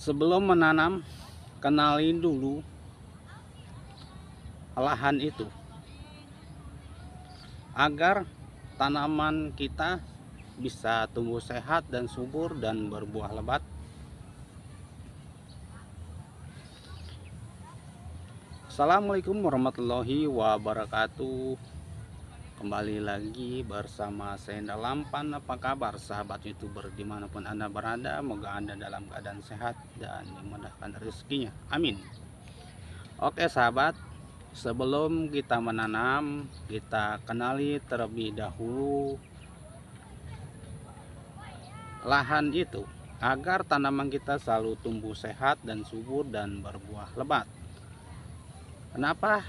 Sebelum menanam, kenalin dulu lahan itu agar tanaman kita bisa tumbuh sehat dan subur dan berbuah lebat. Assalamualaikum warahmatullahi wabarakatuh. Kembali lagi bersama saya Lampan. Apa kabar sahabat YouTuber dimanapun Anda berada? Semoga Anda dalam keadaan sehat dan dimudahkan rezekinya, amin. Oke sahabat, sebelum kita menanam, kita kenali terlebih dahulu lahan itu agar tanaman kita selalu tumbuh sehat dan subur dan berbuah lebat. Kenapa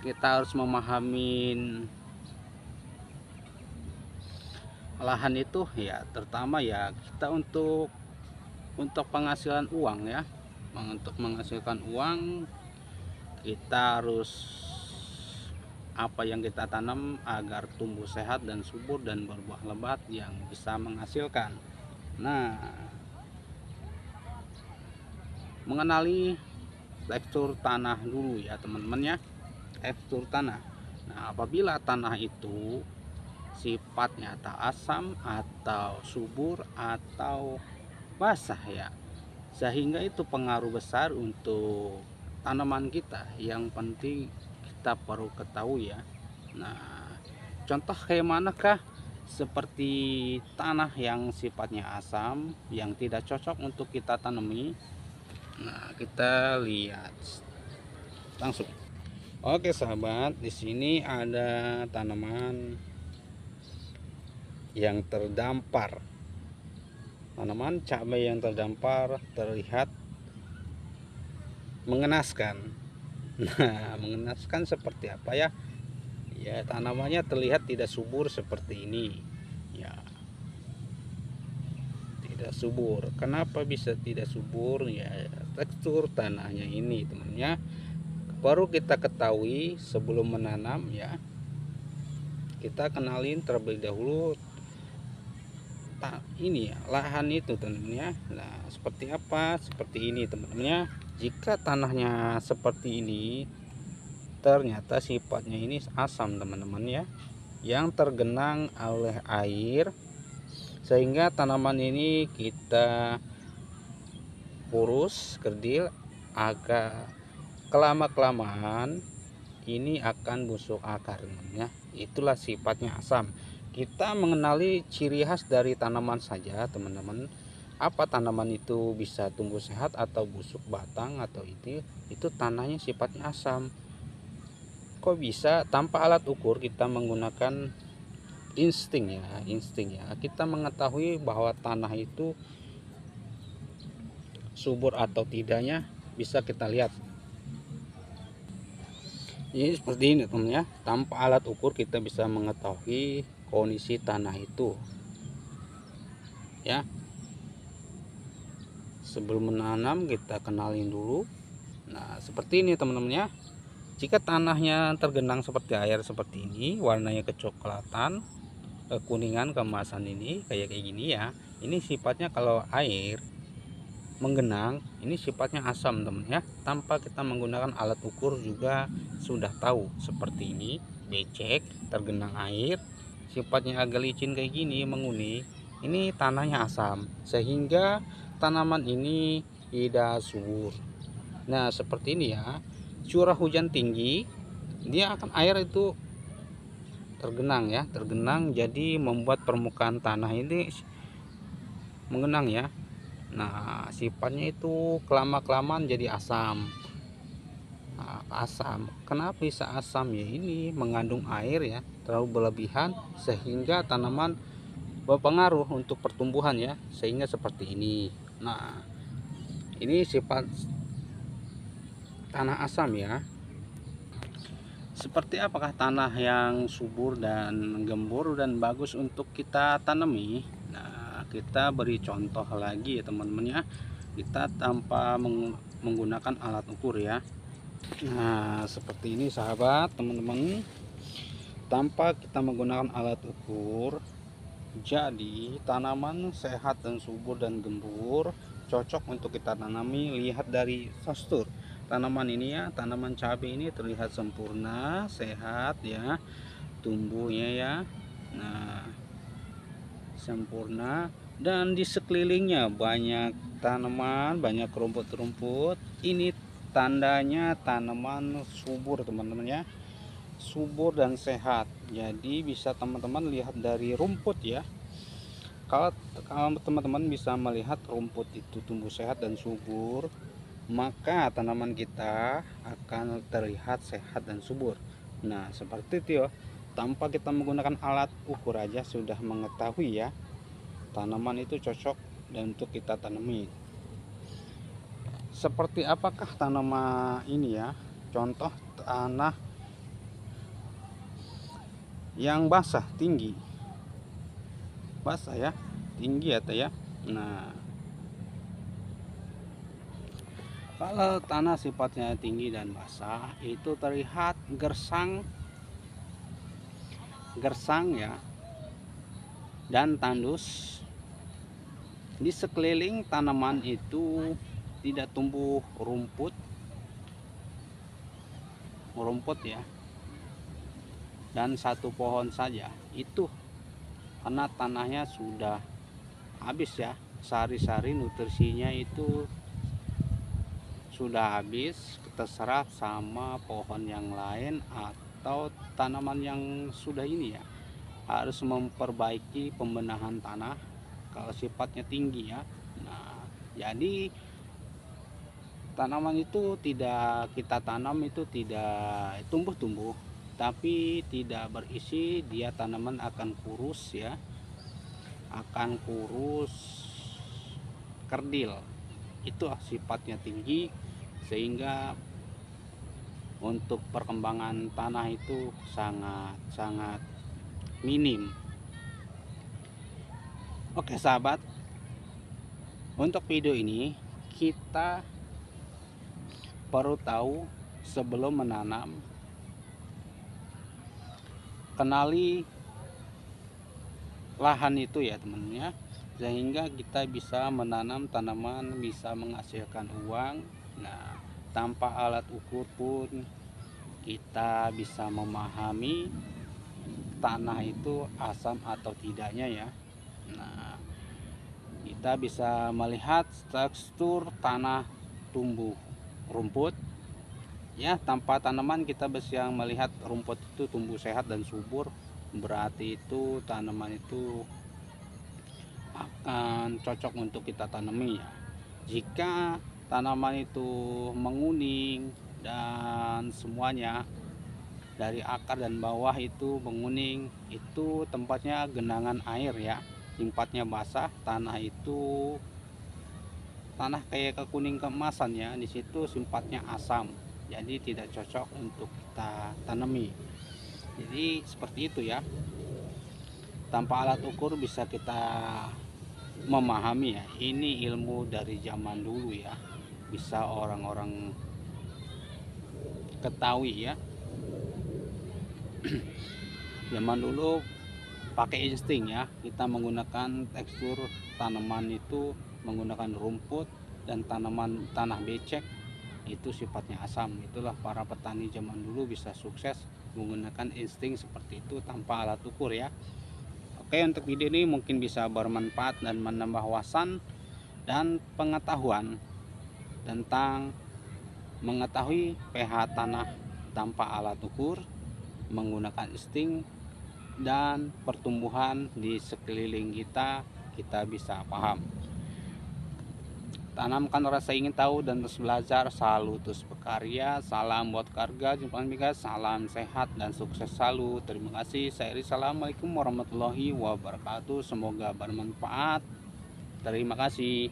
kita harus memahami lahan itu? Ya terutama ya kita untuk penghasilan uang ya. Untuk menghasilkan uang kita harus apa yang kita tanam agar tumbuh sehat dan subur dan berbuah lebat yang bisa menghasilkan. Nah, mengenali tekstur tanah dulu ya teman-teman ya. Tekstur tanah. Nah, apabila tanah itu sifatnya tak asam atau subur atau basah ya, sehingga itu pengaruh besar untuk tanaman kita. Yang penting kita perlu ketahui ya. Nah, contoh kayak manakah? Seperti tanah yang sifatnya asam yang tidak cocok untuk kita tanami. Nah, kita lihat langsung. Oke sahabat, di sini ada tanaman yang terdampar. Tanaman cabai yang terdampar terlihat mengenaskan. Nah, mengenaskan seperti apa ya? Ya, tanamannya terlihat tidak subur seperti ini. Ya, tidak subur. Kenapa bisa tidak subur? Ya, tekstur tanahnya ini, temannya. Baru kita ketahui sebelum menanam ya. Kita kenalin terlebih dahulu ini ya, lahan itu teman-teman ya. Nah, seperti apa? Seperti ini teman-teman ya. Jika tanahnya seperti ini, ternyata sifatnya ini asam teman-teman ya, yang tergenang oleh air, sehingga tanaman ini kita urus kerdil agak kelamaan ini akan busuk akar ya. Itulah sifatnya asam. Kita mengenali ciri khas dari tanaman saja teman-teman. Apa tanaman itu bisa tumbuh sehat atau busuk batang atau itu tanahnya sifatnya asam. Kok bisa? Tanpa alat ukur kita menggunakan insting ya. Kita mengetahui bahwa tanah itu subur atau tidaknya bisa kita lihat. Ini seperti ini teman ya. Tanpa alat ukur kita bisa mengetahui kondisi tanah itu ya. Sebelum menanam kita kenalin dulu. Nah, seperti ini teman-teman ya. Jika tanahnya tergenang seperti air seperti ini, warnanya kecoklatan, kekuningan, keemasan ini kayak gini ya. Ini sifatnya kalau air menggenang, ini sifatnya asam teman ya. Tanpa kita menggunakan alat ukur juga sudah tahu seperti ini. Becek, tergenang air, sifatnya agak licin kayak gini, menguning. Ini tanahnya asam, sehingga tanaman ini tidak subur. Nah, seperti ini ya. Curah hujan tinggi, dia akan air itu tergenang ya, tergenang jadi membuat permukaan tanah ini menggenang ya. Nah, sifatnya itu kelamaan jadi asam. Nah, asam. Kenapa bisa asam ya? Ini mengandung air ya, terlalu berlebihan sehingga tanaman berpengaruh untuk pertumbuhan ya, sehingga seperti ini. Nah, ini sifat tanah asam ya. Seperti apakah tanah yang subur dan gembur dan bagus untuk kita tanami? Nah, kita beri contoh lagi ya teman-teman ya. Kita tanpa menggunakan alat ukur ya. Nah, seperti ini sahabat teman-teman. Tanpa kita menggunakan alat ukur, jadi tanaman sehat dan subur dan gembur cocok untuk kita tanami. Lihat dari postur tanaman ini ya, tanaman cabai ini terlihat sempurna, sehat ya tumbuhnya ya. Nah, sempurna, dan di sekelilingnya banyak tanaman, banyak rumput-rumput. Ini tandanya tanaman subur teman-teman ya, subur dan sehat. Jadi bisa teman-teman lihat dari rumput ya. Kalau teman-teman bisa melihat rumput itu tumbuh sehat dan subur, maka tanaman kita akan terlihat sehat dan subur. Nah, seperti itu ya. Tanpa kita menggunakan alat ukur aja sudah mengetahui ya, tanaman itu cocok dan untuk kita tanami. Seperti apakah tanaman ini ya? Contoh tanah yang basah tinggi, basah ya, tinggi atau ya. Nah, kalau tanah sifatnya tinggi dan basah itu terlihat gersang ya, dan tandus. Di sekeliling tanaman itu tidak tumbuh rumput ya, dan satu pohon saja itu karena tanahnya sudah habis ya, sari-sari nutrisinya itu sudah habis, terserap sama pohon yang lain atau tanaman yang sudah ini ya. Harus memperbaiki pembenahan tanah kalau sifatnya tinggi ya. Nah, jadi tanaman itu tidak kita tanam itu tidak tumbuh-tumbuh, tapi tidak berisi, dia tanaman akan kurus ya, akan kurus kerdil. Itu sifatnya tinggi, sehingga untuk perkembangan tanah itu sangat minim. Oke sahabat, untuk video ini kita perlu tahu sebelum menanam, kenali lahan itu ya teman-teman ya, sehingga kita bisa menanam tanaman, bisa menghasilkan uang. Nah, tanpa alat ukur pun kita bisa memahami tanah itu asam atau tidaknya ya. Nah, kita bisa melihat tekstur tanah tumbuh rumput ya. Tanpa tanaman kita bisa melihat rumput itu tumbuh sehat dan subur, berarti itu tanaman itu akan cocok untuk kita tanami ya. Jika tanaman itu menguning dan semuanya dari akar dan bawah itu menguning, itu tempatnya genangan air ya, tempatnya basah, tanah itu tanah kayak kekuning keemasan ya, di situ sifatnya asam, jadi tidak cocok untuk kita tanami. Jadi seperti itu ya, tanpa alat ukur bisa kita memahami ya. Ini ilmu dari zaman dulu ya, bisa orang-orang ketahui ya. Zaman dulu pakai insting ya, kita menggunakan tekstur tanaman itu menggunakan rumput dan tanah becek itu sifatnya asam. Itulah para petani zaman dulu bisa sukses menggunakan insting seperti itu tanpa alat ukur ya. Oke, untuk video ini mungkin bisa bermanfaat dan menambah wawasan dan pengetahuan tentang mengetahui pH tanah tanpa alat ukur, menggunakan insting, dan pertumbuhan di sekeliling kita bisa paham. Tanamkan rasa ingin tahu dan terus belajar, selalu terus berkarya. Salam buat keluarga, jumpa lagi, salam sehat dan sukses selalu. Terima kasih. Saya Eri, assalamualaikum warahmatullahi wabarakatuh. Semoga bermanfaat. Terima kasih.